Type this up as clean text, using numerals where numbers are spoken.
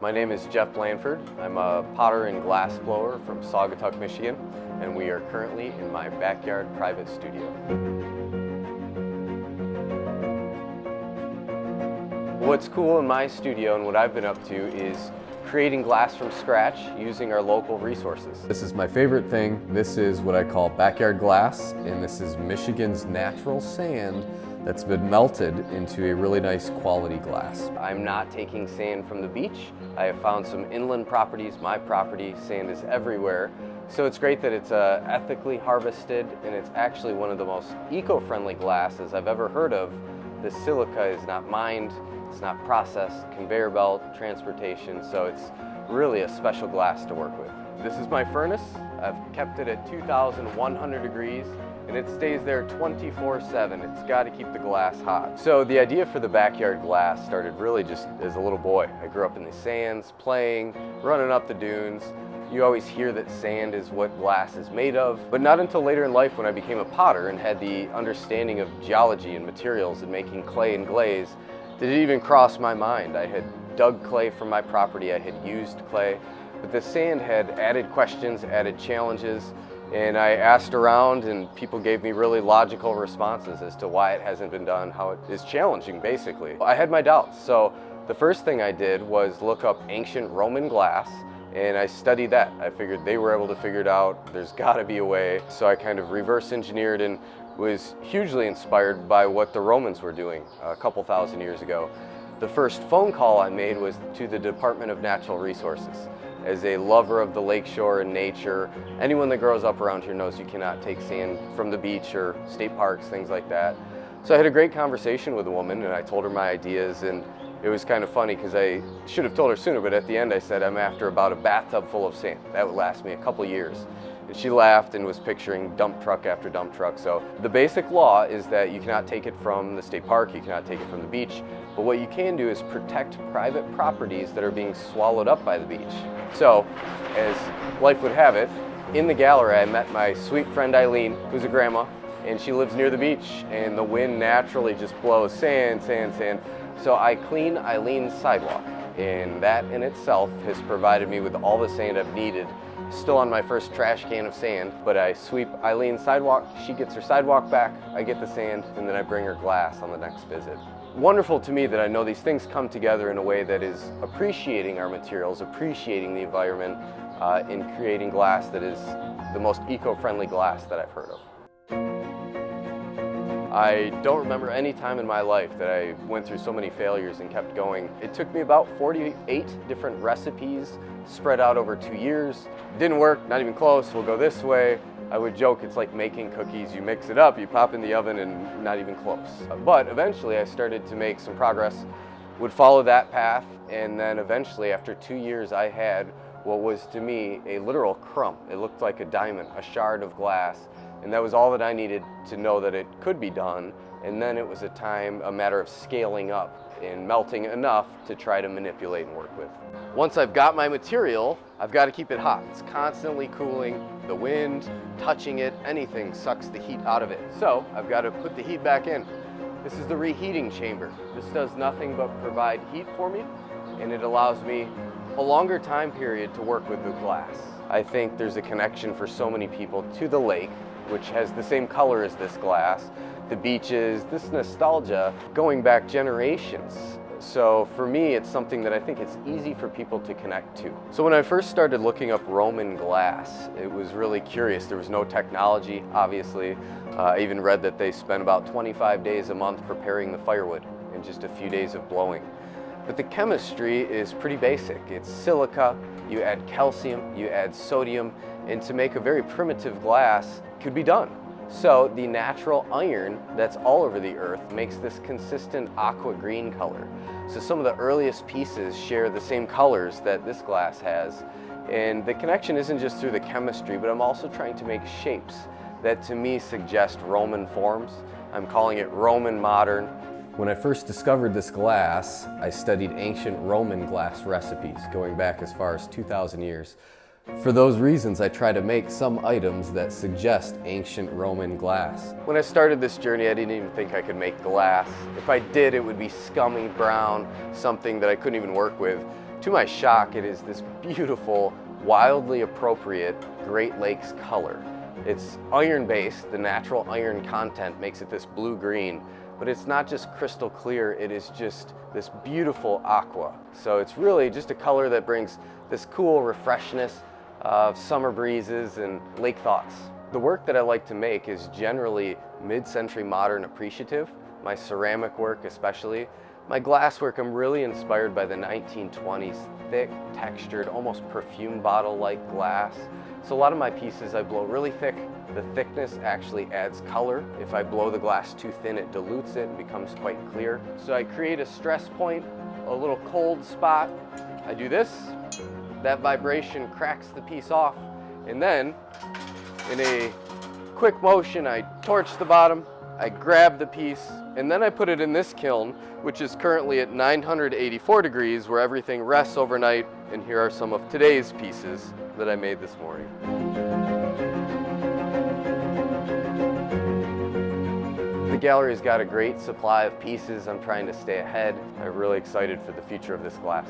My name is Jeff Blandford. I'm a potter and glass blower from Saugatuck, Michigan, and we are currently in my backyard private studio. What's cool in my studio and what I've been up to is creating glass from scratch using our local resources. This is my favorite thing. This is what I call backyard glass, and this is Michigan's natural sand that's been melted into a really nice quality glass. I'm not taking sand from the beach. I have found some inland properties, my property, sand is everywhere. So it's great that it's ethically harvested, and it's actually one of the most eco-friendly glasses I've ever heard of. The silica is not mined, it's not processed, conveyor belt, transportation, so it's really a special glass to work with. This is my furnace. I've kept it at 2,100 degrees, and it stays there 24/7. It's got to keep the glass hot. So the idea for the backyard glass started really just as a little boy. I grew up in the sands, playing, running up the dunes. You always hear that sand is what glass is made of, but not until later in life when I became a potter and had the understanding of geology and materials and making clay and glaze did it even cross my mind. I had dug clay from my property, I had used clay, but the sand had added questions, added challenges, and I asked around and people gave me really logical responses as to why it hasn't been done, how it is challenging basically. I had my doubts, so the first thing I did was look up ancient Roman glass, and I studied that. I figured they were able to figure it out, there's gotta be a way. So I kind of reverse engineered and was hugely inspired by what the Romans were doing a couple thousand years ago. The first phone call I made was to the Department of Natural Resources. As a lover of the lakeshore and nature, anyone that grows up around here knows you cannot take sand from the beach or state parks, things like that. So I had a great conversation with a woman and I told her my ideas, and it was kind of funny because I should have told her sooner, but at the end I said I'm after about a bathtub full of sand. That would last me a couple years. And she laughed and was picturing dump truck after dump truck. So the basic law is that you cannot take it from the state park, you cannot take it from the beach, but what you can do is protect private properties that are being swallowed up by the beach. So, as life would have it, in the gallery I met my sweet friend Eileen, who's a grandma, and she lives near the beach, and the wind naturally just blows sand, sand, sand. So I clean Eileen's sidewalk, and that in itself has provided me with all the sand I've needed. Still on my first trash can of sand, but I sweep Eileen's sidewalk, she gets her sidewalk back, I get the sand, and then I bring her glass on the next visit. Wonderful to me that I know these things come together in a way that is appreciating our materials, appreciating the environment, in creating glass that is the most eco-friendly glass that I've heard of. I don't remember any time in my life that I went through so many failures and kept going. It took me about 48 different recipes spread out over 2 years. Didn't work, not even close, we'll go this way. I would joke it's like making cookies. You mix it up, you pop in the oven, and not even close. But eventually I started to make some progress, would follow that path, and then eventually after 2 years I had what was to me a literal crumb. It looked like a diamond, a shard of glass. And that was all that I needed to know that it could be done. And then it was a matter of scaling up and melting enough to try to manipulate and work with. Once I've got my material, I've got to keep it hot. It's constantly cooling. The wind, touching it, anything sucks the heat out of it. So I've got to put the heat back in. This is the reheating chamber. This does nothing but provide heat for me, and it allows me a longer time period to work with the glass. I think there's a connection for so many people to the lake, which has the same color as this glass, the beaches, this nostalgia going back generations. So for me, it's something that I think it's easy for people to connect to. So when I first started looking up Roman glass, it was really curious. There was no technology, obviously. I even read that they spent about 25 days a month preparing the firewood and just a few days of blowing. But the chemistry is pretty basic. It's silica, you add calcium, you add sodium, and to make a very primitive glass could be done. So the natural iron that's all over the earth makes this consistent aqua green color. So some of the earliest pieces share the same colors that this glass has. And the connection isn't just through the chemistry, but I'm also trying to make shapes that to me suggest Roman forms. I'm calling it Roman modern. When I first discovered this glass, I studied ancient Roman glass recipes going back as far as 2,000 years. For those reasons, I try to make some items that suggest ancient Roman glass. When I started this journey, I didn't even think I could make glass. If I did, it would be scummy brown, something that I couldn't even work with. To my shock, it is this beautiful, wildly appropriate Great Lakes color. It's iron-based. The natural iron content makes it this blue-green, but it's not just crystal clear, it is just this beautiful aqua. So it's really just a color that brings this cool refreshness of summer breezes and lake thoughts. The work that I like to make is generally mid-century modern appreciative, my ceramic work especially. My glass work, I'm really inspired by the 1920s thick, textured, almost perfume bottle-like glass. So a lot of my pieces I blow really thick. The thickness actually adds color. If I blow the glass too thin, it dilutes it and becomes quite clear. So I create a stress point, a little cold spot. I do this, that vibration cracks the piece off, and then in a quick motion, I torch the bottom, I grab the piece, and then I put it in this kiln, which is currently at 984 degrees, where everything rests overnight. And here are some of today's pieces that I made this morning. The gallery's got a great supply of pieces. I'm trying to stay ahead. I'm really excited for the future of this glass.